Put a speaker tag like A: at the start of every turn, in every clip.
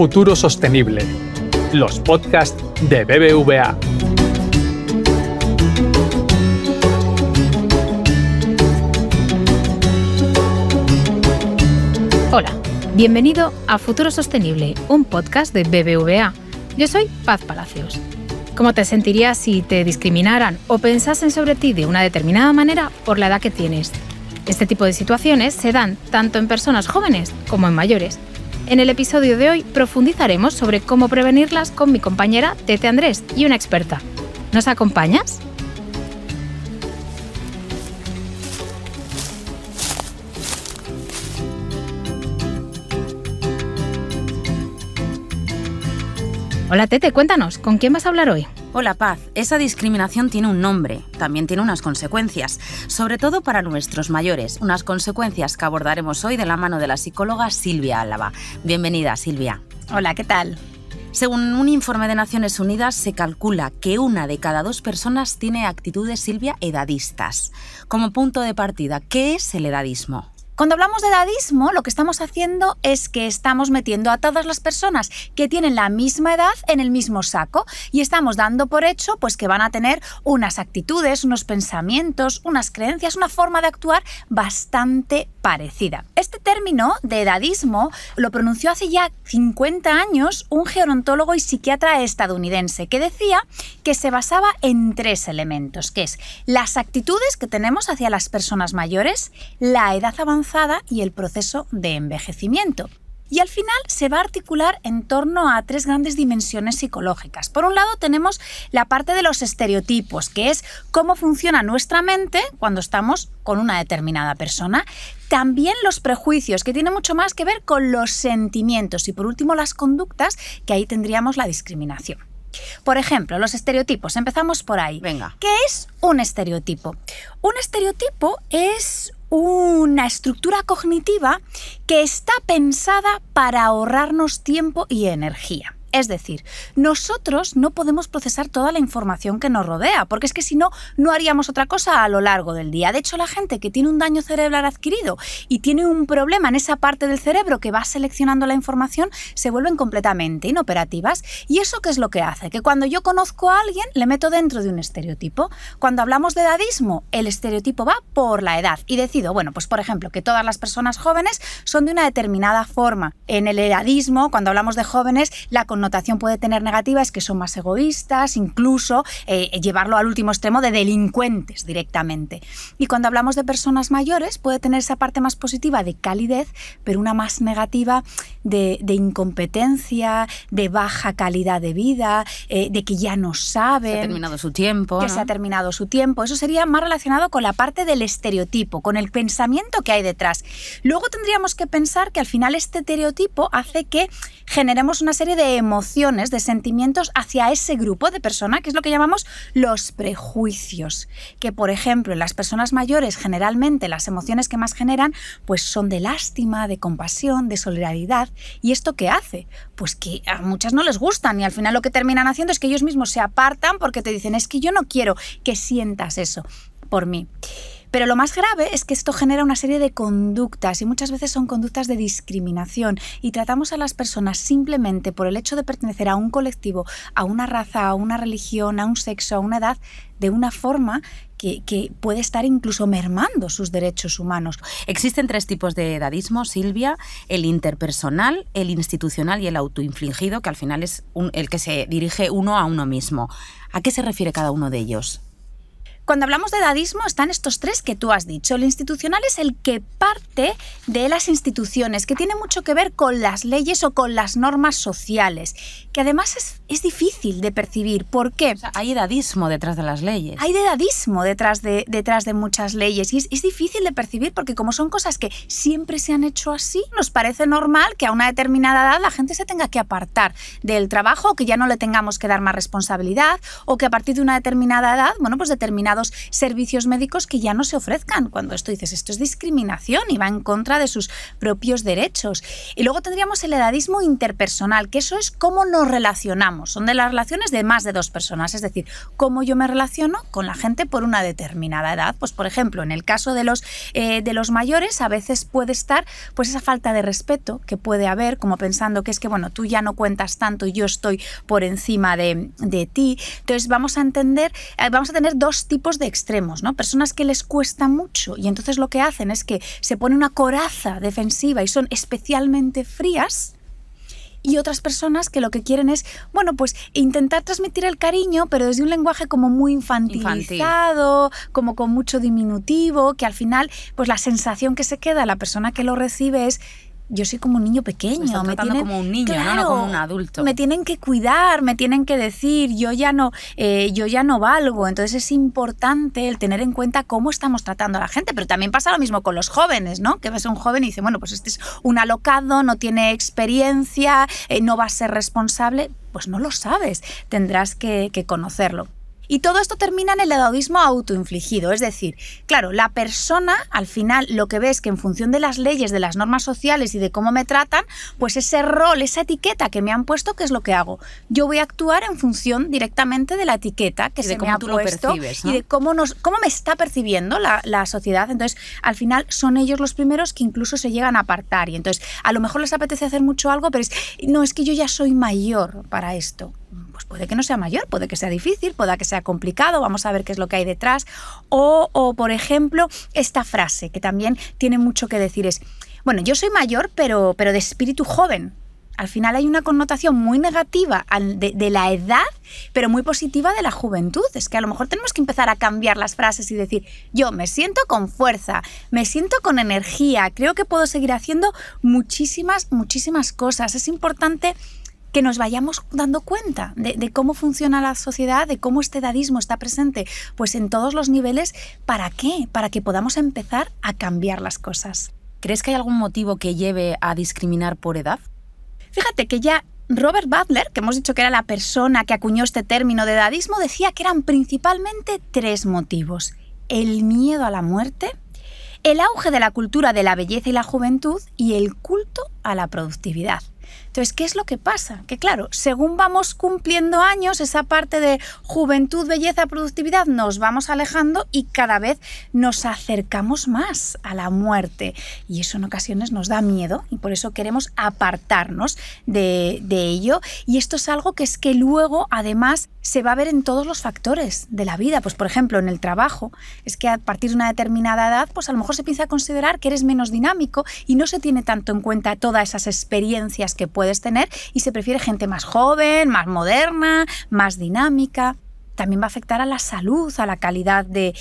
A: Futuro Sostenible, los podcasts de BBVA.
B: Hola, bienvenido a Futuro Sostenible, un podcast de BBVA. Yo soy Paz Palacios. ¿Cómo te sentirías si te discriminaran o pensasen sobre ti de una determinada manera por la edad que tienes? Este tipo de situaciones se dan tanto en personas jóvenes como en mayores. En el episodio de hoy profundizaremos sobre cómo prevenirlas con mi compañera Tete Andrés y una experta. ¿Nos acompañas? Hola Tete, cuéntanos, ¿con quién vas a hablar hoy?
C: Hola Paz, esa discriminación tiene un nombre, también tiene unas consecuencias, sobre todo para nuestros mayores, unas consecuencias que abordaremos hoy de la mano de la psicóloga Silvia Álava. Bienvenida, Silvia.
B: Hola, ¿qué tal?
C: Según un informe de Naciones Unidas, se calcula que 1 de cada 2 personas tiene actitudes, Silvia, edadistas. Como punto de partida, ¿qué es el edadismo?
D: Cuando hablamos de edadismo, lo que estamos haciendo es que estamos metiendo a todas las personas que tienen la misma edad en el mismo saco y estamos dando por hecho pues, que van a tener unas actitudes, unos pensamientos, unas creencias, una forma de actuar bastante parecida. Este término de edadismo lo pronunció hace ya 50 años un gerontólogo y psiquiatra estadounidense que decía que se basaba en 3 elementos, que es las actitudes que tenemos hacia las personas mayores, la edad avanzada y el proceso de envejecimiento. Y al final se va a articular en torno a 3 grandes dimensiones psicológicas. Por un lado tenemos la parte de los estereotipos, que es cómo funciona nuestra mente cuando estamos con una determinada persona. También los prejuicios, que tienen mucho más que ver con los sentimientos. Y por último las conductas, que ahí tendríamos la discriminación. Por ejemplo, los estereotipos. Empezamos por ahí.
C: Venga.
D: ¿Qué es un estereotipo? Un estereotipo es una estructura cognitiva que está pensada para ahorrarnos tiempo y energía. Es decir, nosotros no podemos procesar toda la información que nos rodea, porque es que si no, no haríamos otra cosa a lo largo del día. De hecho, la gente que tiene un daño cerebral adquirido y tiene un problema en esa parte del cerebro que va seleccionando la información, se vuelven completamente inoperativas. ¿Y eso qué es lo que hace? Que cuando yo conozco a alguien, le meto dentro de un estereotipo. Cuando hablamos de edadismo, el estereotipo va por la edad. Y decido, bueno, pues por ejemplo, que todas las personas jóvenes son de una determinada forma. En el edadismo, cuando hablamos de jóvenes, la connotación puede tener negativa es que son más egoístas, incluso llevarlo al último extremo de delincuentes directamente. Y cuando hablamos de personas mayores puede tener esa parte más positiva de calidez, pero una más negativa de incompetencia, de baja calidad de vida, de que ya no saben.
C: Se ha terminado su tiempo.
D: Que se ha terminado su tiempo. Eso sería más relacionado con la parte del estereotipo, con el pensamiento que hay detrás. Luego tendríamos que pensar que al final este estereotipo hace que generemos una serie de emociones, de sentimientos hacia ese grupo de personas, que es lo que llamamos los prejuicios. Que, por ejemplo, en las personas mayores, generalmente las emociones que más generan pues son de lástima, de compasión, de solidaridad. ¿Y esto qué hace? Pues que a muchas no les gustan y al final lo que terminan haciendo es que ellos mismos se apartan porque te dicen es que yo no quiero que sientas eso por mí. Pero lo más grave es que esto genera una serie de conductas y muchas veces son conductas de discriminación y tratamos a las personas simplemente por el hecho de pertenecer a un colectivo, a una raza, a una religión, a un sexo, a una edad, de una forma que puede estar incluso mermando sus derechos humanos.
C: Existen 3 tipos de edadismo, Silvia: el interpersonal, el institucional y el autoinfligido, que al final es el que se dirige uno a uno mismo. ¿A qué se refiere cada uno de ellos?
D: Cuando hablamos de edadismo están estos 3 que tú has dicho. El institucional es el que parte de las instituciones, que tiene mucho que ver con las leyes o con las normas sociales, que además es difícil de percibir. ¿Por qué?
C: O sea, hay edadismo detrás de las leyes.
D: Hay edadismo detrás de muchas leyes y es difícil de percibir porque como son cosas que siempre se han hecho así, nos parece normal que a una determinada edad la gente se tenga que apartar del trabajo o que ya no le tengamos que dar más responsabilidad o que a partir de una determinada edad, bueno, pues determinados determinados servicios médicos que ya no se ofrezcan. Cuando esto dices, esto es discriminación y va en contra de sus propios derechos. Y luego tendríamos el edadismo interpersonal, que eso es cómo nos relacionamos. Son de las relaciones de más de dos personas, es decir, cómo yo me relaciono con la gente por una determinada edad. Pues, por ejemplo, en el caso de los mayores, a veces puede estar pues esa falta de respeto que puede haber, como pensando que es que, bueno, tú ya no cuentas tanto y yo estoy por encima de ti. Entonces vamos a tener dos tipos de extremos, ¿no? Personas que les cuesta mucho y entonces lo que hacen es que se pone una coraza defensiva y son especialmente frías, y otras personas que lo que quieren es, bueno, pues intentar transmitir el cariño, pero desde un lenguaje como muy infantilizado, como con mucho diminutivo, que al final pues la sensación que se queda la persona que lo recibe es: yo soy como un niño pequeño.
C: Me tienen como un niño, claro, no como un adulto.
D: Me tienen que cuidar, me tienen que decir, yo ya no valgo. Entonces es importante el tener en cuenta cómo estamos tratando a la gente. Pero también pasa lo mismo con los jóvenes, ¿no? Que ves a un joven y dice, bueno, pues este es un alocado, no tiene experiencia, no va a ser responsable. Pues no lo sabes, tendrás que conocerlo. Y todo esto termina en el edadismo autoinfligido, es decir, claro, la persona al final lo que ve es que en función de las leyes, de las normas sociales y de cómo me tratan, pues ese rol, esa etiqueta que me han puesto, ¿qué es lo que hago? Yo voy a actuar en función directamente de la etiqueta que se me ha puesto, percibes, ¿no? Y de cómo me está percibiendo la sociedad. Entonces, al final son ellos los primeros que incluso se llegan a apartar y entonces a lo mejor les apetece hacer mucho algo, pero es que yo ya soy mayor para esto. Pues puede que no sea mayor, puede que sea difícil, puede que sea complicado, vamos a ver qué es lo que hay detrás. O por ejemplo, esta frase que también tiene mucho que decir es, bueno, yo soy mayor, pero de espíritu joven. Al final hay una connotación muy negativa de la edad, pero muy positiva de la juventud. Es que a lo mejor tenemos que empezar a cambiar las frases y decir, yo me siento con fuerza, me siento con energía, creo que puedo seguir haciendo muchísimas cosas. Es importante que nos vayamos dando cuenta de cómo funciona la sociedad, de cómo este edadismo está presente pues en todos los niveles. ¿Para qué? Para que podamos empezar a cambiar las cosas.
C: ¿Crees que hay algún motivo que lleve a discriminar por edad?
D: Fíjate que ya Robert Butler, que hemos dicho que era la persona que acuñó este término de edadismo, decía que eran principalmente 3 motivos: el miedo a la muerte, el auge de la cultura de la belleza y la juventud y el culto a la productividad. Entonces, ¿qué es lo que pasa? Que claro, según vamos cumpliendo años, esa parte de juventud, belleza, productividad, nos vamos alejando y cada vez nos acercamos más a la muerte. Y eso en ocasiones nos da miedo y por eso queremos apartarnos de ello. Y esto es algo que luego, además, se va a ver en todos los factores de la vida. Pues, por ejemplo, en el trabajo, es que a partir de una determinada edad, pues a lo mejor se empieza a considerar que eres menos dinámico y no se tiene tanto en cuenta todas esas experiencias que puedes tener y se prefiere gente más joven, más moderna, más dinámica. También va a afectar a la salud, a la calidad de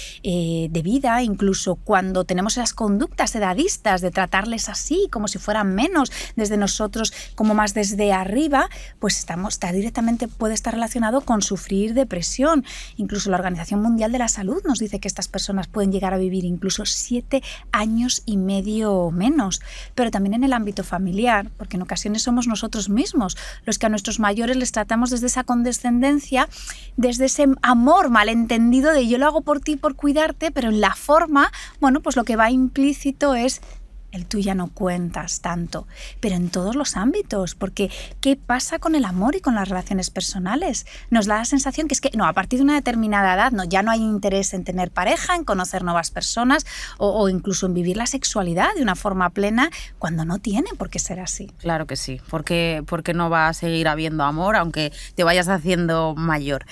D: vida, incluso cuando tenemos esas conductas edadistas de tratarles así, como si fueran menos, desde nosotros, como más desde arriba, pues directamente puede estar relacionado con sufrir depresión. Incluso la Organización Mundial de la Salud nos dice que estas personas pueden llegar a vivir incluso 7 años y medio menos. Pero también en el ámbito familiar, porque en ocasiones somos nosotros mismos los que a nuestros mayores les tratamos desde esa condescendencia, desde ese amor malentendido de yo lo hago por ti, por cuidarte, pero en la forma, bueno, pues lo que va implícito es el tú ya no cuentas tanto, pero en todos los ámbitos, porque ¿qué pasa con el amor y con las relaciones personales? Nos da la sensación que es que, no, a partir de una determinada edad ya no hay interés en tener pareja, en conocer nuevas personas o incluso en vivir la sexualidad de una forma plena, cuando no tiene por qué ser así.
C: Claro que sí, porque no va a seguir habiendo amor aunque te vayas haciendo mayor.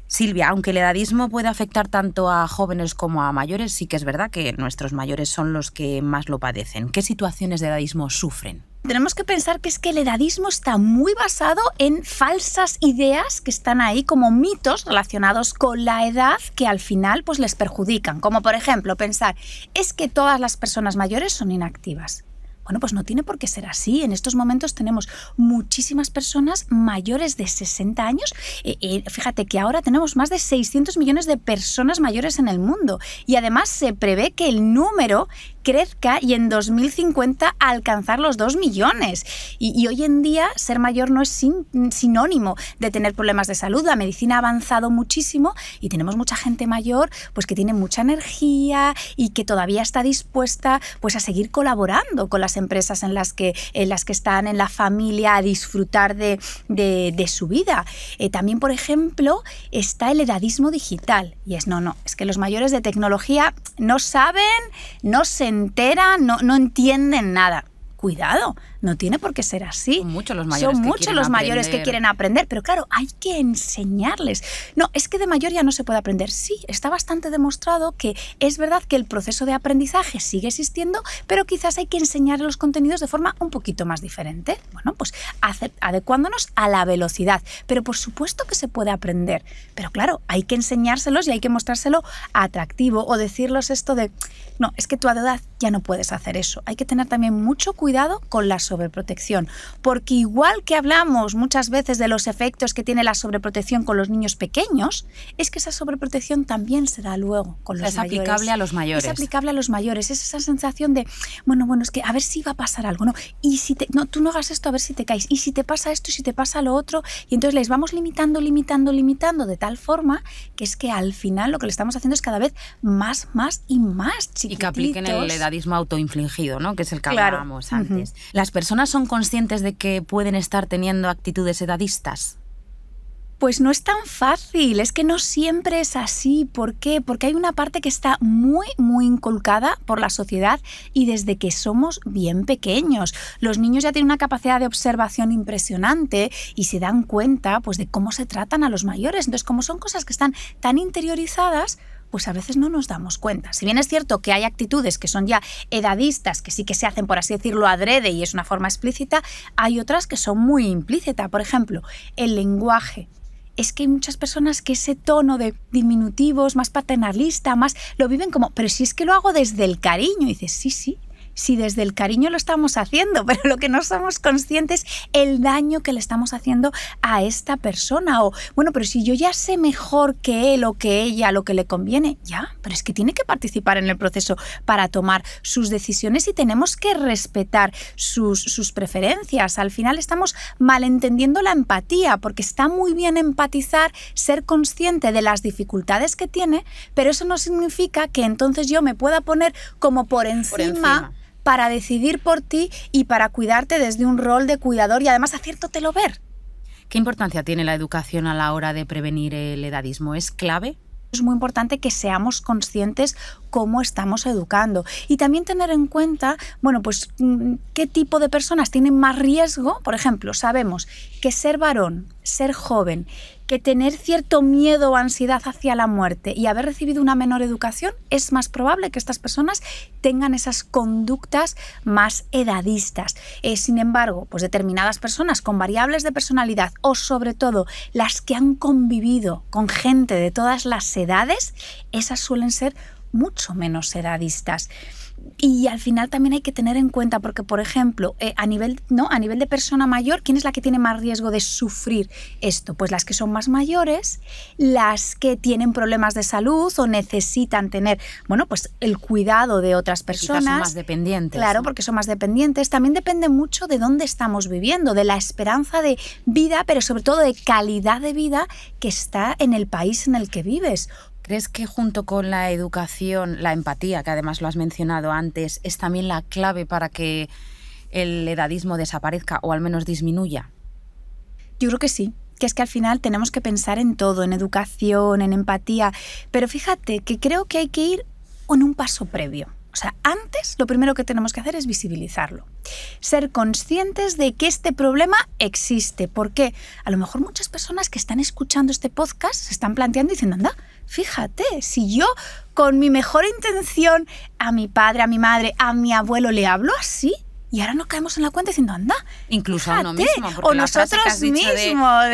C: Silvia, aunque el edadismo puede afectar tanto a jóvenes como a mayores, sí que es verdad que nuestros mayores son los que más lo padecen. ¿Qué situaciones de edadismo sufren?
D: Tenemos que pensar que es que el edadismo está muy basado en falsas ideas que están ahí como mitos relacionados con la edad que al final pues les perjudican. Como por ejemplo pensar, es que todas las personas mayores son inactivas. Bueno, pues no tiene por qué ser así. En estos momentos tenemos muchísimas personas mayores de 60 años. Fíjate que ahora tenemos más de 600 millones de personas mayores en el mundo. Y además se prevé que el número crezca y en 2050 alcanzar los 2 millones. Y hoy en día ser mayor no es sinónimo de tener problemas de salud. La medicina ha avanzado muchísimo y tenemos mucha gente mayor pues que tiene mucha energía y que todavía está dispuesta pues a seguir colaborando con las empresas en las que están en la familia, a disfrutar de su vida. También, por ejemplo, está el edadismo digital. Y es es que los mayores de tecnología no saben, no se enteran, no entienden nada. Cuidado, no tiene por qué ser así.
C: Son muchos los mayores
D: que quieren aprender, pero claro, hay que enseñarles. No, es que de mayor ya no se puede aprender. Sí, está bastante demostrado que es verdad que el proceso de aprendizaje sigue existiendo, pero quizás hay que enseñar los contenidos de forma un poquito más diferente. Bueno, pues adecuándonos a la velocidad. Pero por supuesto que se puede aprender. Pero claro, hay que enseñárselos y hay que mostrárselo atractivo o decirles esto de, no, es que tú a tu edad ya no puedes hacer eso. Hay que tener también mucho cuidado con la sobreprotección, porque igual que hablamos muchas veces de los efectos que tiene la sobreprotección con los niños pequeños, es que esa sobreprotección también se da luego con los mayores.
C: Es aplicable a los mayores.
D: Es aplicable a los mayores. Es esa sensación de, bueno, es que a ver si va a pasar algo, ¿no? Y si tú no hagas esto, a ver si te caes. Y si te pasa esto, y si te pasa lo otro. Y entonces les vamos limitando de tal forma que es que al final lo que le estamos haciendo es cada vez más y más chiquititos.
C: Y que apliquen el edadismo autoinfligido, ¿no? Que es el que hablábamos antes. ¿Las personas son conscientes de que pueden estar teniendo actitudes edadistas?
D: Pues no es tan fácil, es que no siempre es así. ¿Por qué? Porque hay una parte que está muy inculcada por la sociedad y desde que somos bien pequeños. Los niños ya tienen una capacidad de observación impresionante y se dan cuenta pues, de cómo se tratan a los mayores. Entonces, como son cosas que están tan interiorizadas, pues a veces no nos damos cuenta. Si bien es cierto que hay actitudes que son ya edadistas, que sí que se hacen, por así decirlo, adrede y es una forma explícita, hay otras que son muy implícitas. Por ejemplo, el lenguaje. Es que hay muchas personas que ese tono de diminutivos, más paternalista, más lo viven como, pero si es que lo hago desde el cariño. Y dices, sí, desde el cariño lo estamos haciendo, pero lo que no somos conscientes es el daño que le estamos haciendo a esta persona. O, bueno, pero si yo ya sé mejor que él o que ella lo que le conviene, ya, pero es que tiene que participar en el proceso para tomar sus decisiones y tenemos que respetar sus preferencias. Al final estamos malentendiendo la empatía, porque está muy bien empatizar, ser consciente de las dificultades que tiene, pero eso no significa que entonces yo me pueda poner como por encima para decidir por ti y para cuidarte desde un rol de cuidador y además hacértelo ver.
C: ¿Qué importancia tiene la educación a la hora de prevenir el edadismo? ¿Es clave?
D: Es muy importante que seamos conscientes cómo estamos educando y también tener en cuenta, pues qué tipo de personas tienen más riesgo. Por ejemplo, sabemos que ser varón, ser joven, que tener cierto miedo o ansiedad hacia la muerte y haber recibido una menor educación, es más probable que estas personas tengan esas conductas más edadistas. Sin embargo, pues determinadas personas con variables de personalidad o sobre todo las que han convivido con gente de todas las edades, esas suelen ser mucho menos edadistas. Y al final también hay que tener en cuenta, porque por ejemplo, a nivel de persona mayor, ¿quién es la que tiene más riesgo de sufrir esto? Pues las que son más mayores, las que tienen problemas de salud o necesitan tener, pues el cuidado de otras personas.
C: Quizás son más dependientes.
D: Claro,
C: ¿no?
D: Porque son más dependientes. También depende mucho de dónde estamos viviendo, de la esperanza de vida, pero sobre todo de calidad de vida que está en el país en el que vives.
C: ¿Crees que junto con la educación, la empatía, que además lo has mencionado antes, es también la clave para que el edadismo desaparezca o al menos disminuya?
D: Yo creo que sí, que es que al final tenemos que pensar en todo, en educación, en empatía, pero fíjate que creo que hay que ir en un paso previo. O sea, antes lo primero que tenemos que hacer es visibilizarlo. Ser conscientes de que este problema existe. Porque a lo mejor muchas personas que están escuchando este podcast se están planteando y diciendo, anda, fíjate, si yo con mi mejor intención a mi padre, a mi madre, a mi abuelo le hablo así, y ahora nos caemos en la cuenta diciendo, anda,
C: incluso
D: fíjate,
C: a uno mismo. Porque
D: o nosotros mismos.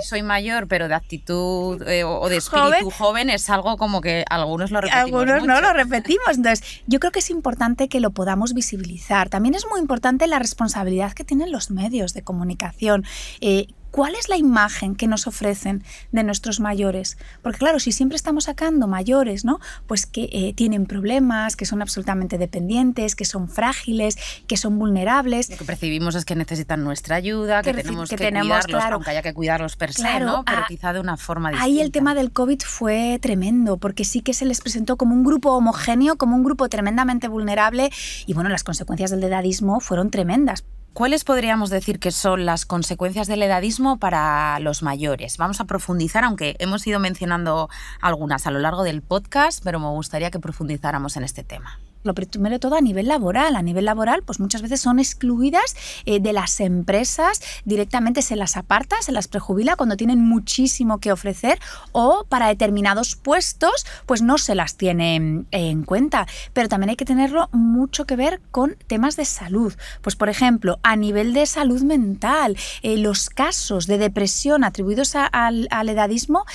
C: Soy mayor, pero de actitud o de espíritu joven es algo como que algunos lo repetimos
D: Algunos
C: mucho.
D: no lo repetimos. Entonces, yo creo que es importante que lo podamos visibilizar. También es muy importante la responsabilidad que tienen los medios de comunicación. ¿cuál es la imagen que nos ofrecen de nuestros mayores? Porque claro, si siempre estamos sacando mayores, ¿no? Pues que tienen problemas, que son absolutamente dependientes, que son frágiles, que son vulnerables.
C: Lo que percibimos es que necesitan nuestra ayuda, que tenemos que cuidarlos,
D: claro,
C: aunque haya que cuidarlos per se,
D: claro,
C: ¿no? Pero quizá de una forma distinta.
D: Ahí el tema del COVID fue tremendo, porque sí que se les presentó como un grupo homogéneo, como un grupo tremendamente vulnerable, y bueno, las consecuencias del edadismo fueron tremendas.
C: ¿Cuáles podríamos decir que son las consecuencias del edadismo para los mayores? Vamos a profundizar, aunque hemos ido mencionando algunas a lo largo del podcast, pero me gustaría que profundizáramos en este tema.
D: Lo primero de todo a nivel laboral. A nivel laboral, pues muchas veces son excluidas de las empresas, directamente se las aparta, se las prejubila cuando tienen muchísimo que ofrecer, o para determinados puestos pues no se las tiene en cuenta. Pero también hay que tenerlo mucho que ver con temas de salud. Pues por ejemplo, a nivel de salud mental, los casos de depresión atribuidos al edadismo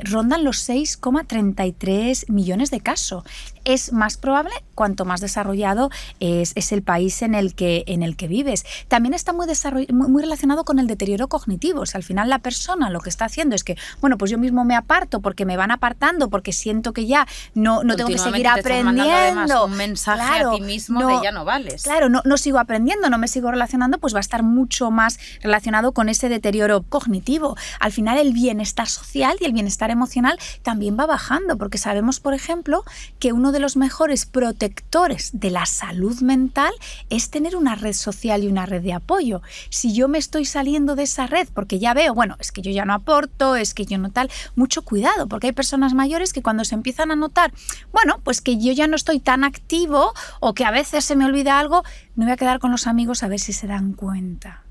D: rondan los 6,33 millones de casos. Es más probable cuanto más desarrollado es el país en el que vives. También está muy relacionado con el deterioro cognitivo. O sea, al final la persona lo que está haciendo es que, bueno, pues yo mismo me aparto porque me van apartando, porque siento que ya no tengo que seguir aprendiendo.
C: Además un mensaje a ti mismo de ya no vales.
D: Claro, no sigo aprendiendo, no me sigo relacionando, pues va a estar mucho más relacionado con ese deterioro cognitivo. Al final el bienestar social y el bienestar emocional también va bajando, porque sabemos, por ejemplo, que uno de los mejores protectores de la salud mental es tener una red social y una red de apoyo. Si yo me estoy saliendo de esa red porque ya veo, bueno, es que yo ya no aporto, es que yo no tal, mucho cuidado, porque hay personas mayores que cuando se empiezan a notar, bueno, pues que yo ya no estoy tan activo o que a veces se me olvida algo, me voy a quedar con los amigos a ver si se dan cuenta.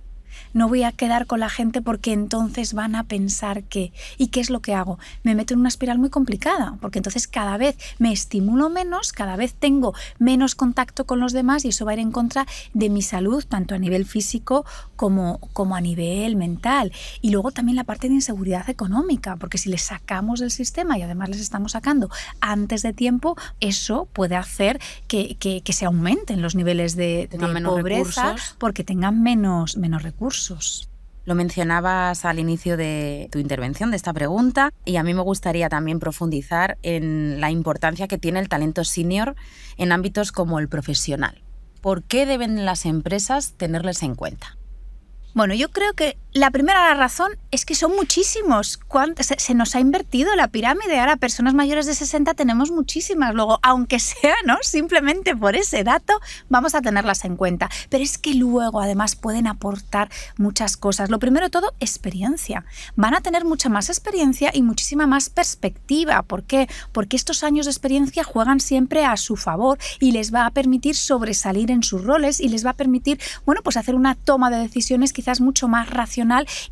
D: No voy a quedar con la gente porque entonces van a pensar que... ¿Y qué es lo que hago? Me meto en una espiral muy complicada, porque entonces cada vez me estimulo menos, cada vez tengo menos contacto con los demás y eso va a ir en contra de mi salud, tanto a nivel físico como a nivel mental. Y luego también la parte de inseguridad económica, porque si les sacamos del sistema y además les estamos sacando antes de tiempo, eso puede hacer que se aumenten los niveles de pobreza, porque tengan menos recursos.
C: Lo mencionabas al inicio de tu intervención, de esta pregunta, y a mí me gustaría también profundizar en la importancia que tiene el talento senior en ámbitos como el profesional. ¿Por qué deben las empresas tenerles en cuenta?
D: Bueno, yo creo que la primera razón es que son muchísimos. Se nos ha invertido la pirámide. Ahora, personas mayores de 60 tenemos muchísimas. Luego, aunque sea, ¿no?, simplemente por ese dato, vamos a tenerlas en cuenta. Pero es que luego, además, pueden aportar muchas cosas. Lo primero de todo, experiencia. Van a tener mucha más experiencia y muchísima más perspectiva. ¿Por qué? Porque estos años de experiencia juegan siempre a su favor y les va a permitir sobresalir en sus roles y les va a permitir, bueno, pues hacer una toma de decisiones quizás mucho más racional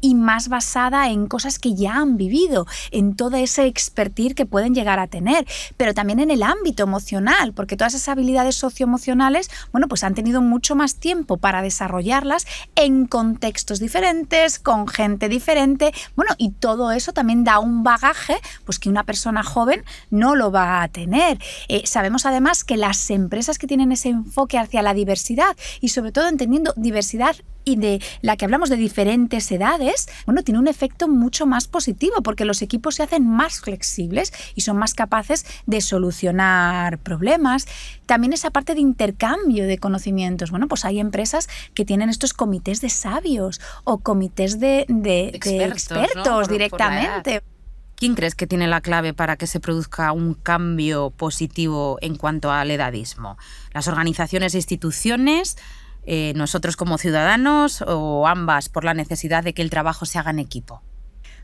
D: y más basada en cosas que ya han vivido, en todo ese expertise que pueden llegar a tener, pero también en el ámbito emocional, porque todas esas habilidades socioemocionales, bueno, pues han tenido mucho más tiempo para desarrollarlas en contextos diferentes, con gente diferente, bueno, y todo eso también da un bagaje, pues que una persona joven no lo va a tener. Sabemos además que las empresas que tienen ese enfoque hacia la diversidad y sobre todo entendiendo diversidad y de la que hablamos de diferentes edades, bueno, tiene un efecto mucho más positivo porque los equipos se hacen más flexibles y son más capaces de solucionar problemas. También esa parte de intercambio de conocimientos. Bueno, pues hay empresas que tienen estos comités de sabios o comités de expertos, ¿no? Directamente.
C: ¿Quién crees que tiene la clave para que se produzca un cambio positivo en cuanto al edadismo? ¿Las organizaciones e instituciones? ¿Nosotros como ciudadanos o ambas por la necesidad de que el trabajo se haga en equipo?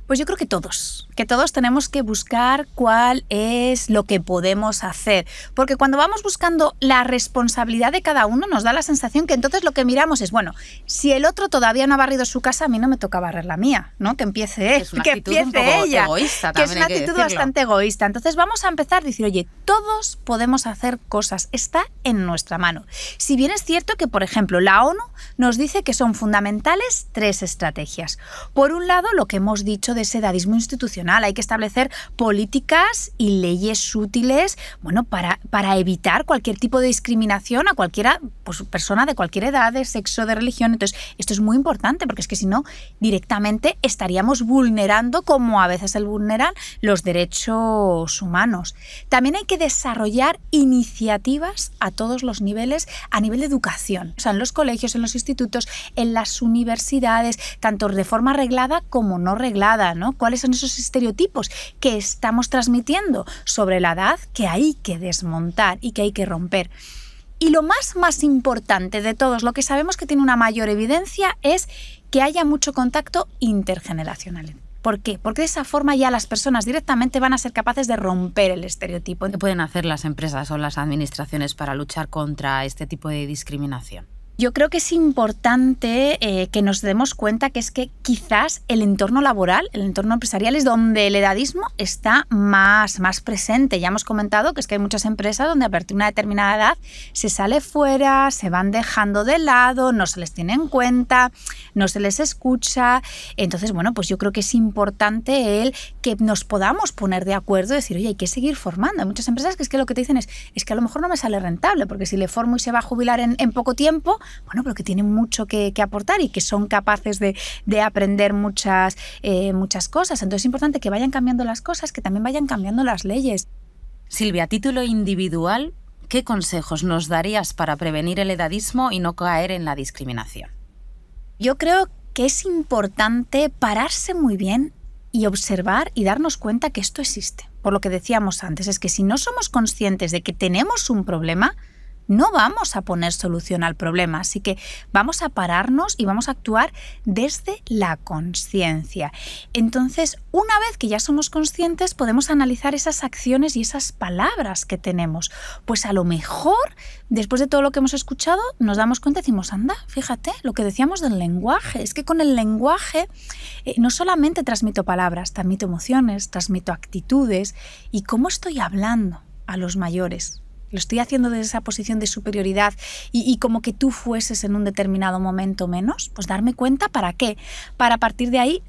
D: Pues yo creo que todos tenemos que buscar cuál es lo que podemos hacer, porque cuando vamos buscando la responsabilidad de cada uno nos da la sensación que entonces lo que miramos es, bueno, si el otro todavía no ha barrido su casa, a mí no me toca barrer la mía, ¿no? Que empiece él,
C: es una
D: que
C: actitud
D: empiece
C: un poco
D: ella,
C: egoísta,
D: que es una actitud bastante egoísta. Entonces vamos a empezar a decir, oye, todos podemos hacer cosas, está en nuestra mano. Si bien es cierto que, por ejemplo, la ONU nos dice que son fundamentales 3 estrategias. Por un lado, lo que hemos dicho de ese edadismo institucional. Hay que establecer políticas y leyes útiles, bueno, para evitar cualquier tipo de discriminación a cualquiera, pues, persona de cualquier edad, de sexo, de religión. Entonces, esto es muy importante porque es que si no, directamente estaríamos vulnerando, como a veces se vulneran, los derechos humanos. También hay que desarrollar iniciativas a todos los niveles, a nivel de educación, o sea, en los colegios, en los institutos, en las universidades, tanto de forma reglada como no reglada, ¿no? ¿Cuáles son esos estereotipos que estamos transmitiendo sobre la edad que hay que desmontar y que hay que romper? Y lo más importante de todos, lo que sabemos que tiene una mayor evidencia, es que haya mucho contacto intergeneracional. ¿Por qué? Porque de esa forma ya las personas directamente van a ser capaces de romper el estereotipo.
C: ¿Qué pueden hacer las empresas o las administraciones para luchar contra este tipo de discriminación?
D: Yo creo que es importante que nos demos cuenta que es que quizás el entorno laboral, el entorno empresarial es donde el edadismo está más presente. Ya hemos comentado que es que hay muchas empresas donde a partir de una determinada edad se sale fuera, se van dejando de lado, no se les tiene en cuenta, no se les escucha. Entonces, bueno, pues yo creo que es importante que nos podamos poner de acuerdo y decir, oye, hay que seguir formando. Hay muchas empresas que es que lo que te dicen es que a lo mejor no me sale rentable, porque si le formo y se va a jubilar en poco tiempo, bueno, pero que tienen mucho que aportar y que son capaces de aprender muchas cosas. Entonces es importante que vayan cambiando las cosas, que también vayan cambiando las leyes.
C: Silvia, a título individual, ¿qué consejos nos darías para prevenir el edadismo y no caer en la discriminación?
D: Yo creo que es importante pararse muy bien y observar y darnos cuenta que esto existe. Por lo que decíamos antes, es que si no somos conscientes de que tenemos un problema, no vamos a poner solución al problema, así que vamos a pararnos y vamos a actuar desde la conciencia. Entonces, una vez que ya somos conscientes, podemos analizar esas acciones y esas palabras que tenemos. Pues a lo mejor, después de todo lo que hemos escuchado, nos damos cuenta y decimos, anda, fíjate, lo que decíamos del lenguaje, es que con el lenguaje no solamente transmito palabras, transmito emociones, transmito actitudes y cómo estoy hablando a los mayores. Lo estoy haciendo desde esa posición de superioridad y como que tú fueses en un determinado momento menos, pues darme cuenta, ¿para qué? Para a partir de ahí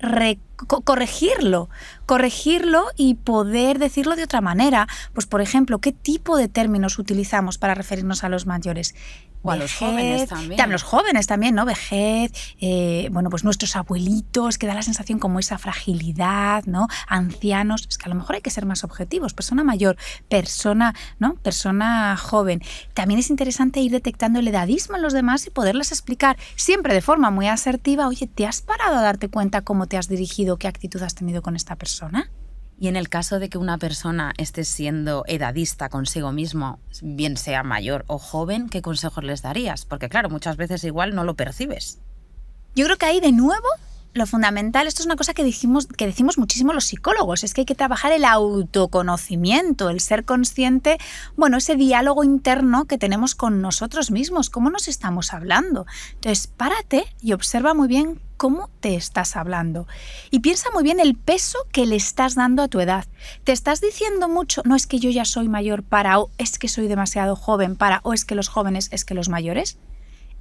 D: corregirlo y poder decirlo de otra manera. Pues, por ejemplo, ¿qué tipo de términos utilizamos para referirnos a los mayores?
C: O a los jóvenes también.
D: A los jóvenes también, ¿no? Vejez, bueno, pues nuestros abuelitos, que da la sensación como esa fragilidad, ¿no? Ancianos, es que a lo mejor hay que ser más objetivos, persona mayor, persona, ¿no? Persona joven. También es interesante ir detectando el edadismo en los demás y poderles explicar siempre de forma muy asertiva, oye, ¿te has parado a darte cuenta cómo te has dirigido, qué actitud has tenido con esta persona?
C: Y en el caso de que una persona esté siendo edadista consigo mismo, bien sea mayor o joven, ¿qué consejos les darías? Porque claro, muchas veces igual no lo percibes.
D: Yo creo que ahí de nuevo lo fundamental, esto es una cosa que decimos muchísimo los psicólogos, es que hay que trabajar el autoconocimiento, el ser consciente, bueno, ese diálogo interno que tenemos con nosotros mismos, cómo nos estamos hablando. Entonces, párate y observa muy bien cómo te estás hablando y piensa muy bien el peso que le estás dando a tu edad. ¿Te estás diciendo mucho, no es que yo ya soy mayor para, o es que soy demasiado joven para, o es que los jóvenes, es que los mayores?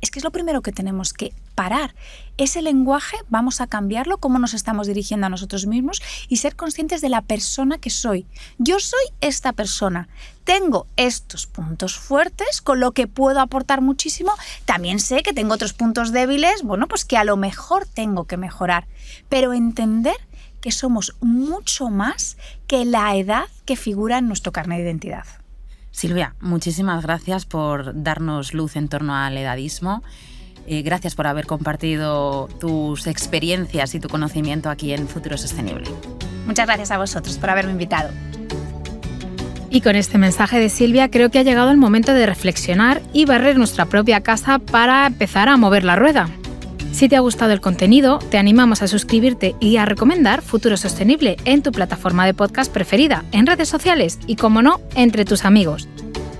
D: Es que es lo primero que tenemos que parar. Ese lenguaje vamos a cambiarlo, cómo nos estamos dirigiendo a nosotros mismos y ser conscientes de la persona que soy. Yo soy esta persona. Tengo estos puntos fuertes con lo que puedo aportar muchísimo. También sé que tengo otros puntos débiles, bueno, pues que a lo mejor tengo que mejorar. Pero entender que somos mucho más que la edad que figura en nuestro carnet de identidad.
C: Silvia, muchísimas gracias por darnos luz en torno al edadismo. Gracias por haber compartido tus experiencias y tu conocimiento aquí en Futuro Sostenible.
D: Muchas gracias a vosotros por haberme invitado.
B: Y con este mensaje de Silvia creo que ha llegado el momento de reflexionar y barrer nuestra propia casa para empezar a mover la rueda. Si te ha gustado el contenido, te animamos a suscribirte y a recomendar Futuro Sostenible en tu plataforma de podcast preferida, en redes sociales y, como no, entre tus amigos.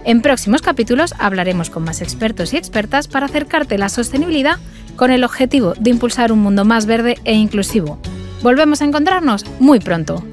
B: En próximos capítulos hablaremos con más expertos y expertas para acercarte la sostenibilidad con el objetivo de impulsar un mundo más verde e inclusivo. Volvemos a encontrarnos muy pronto.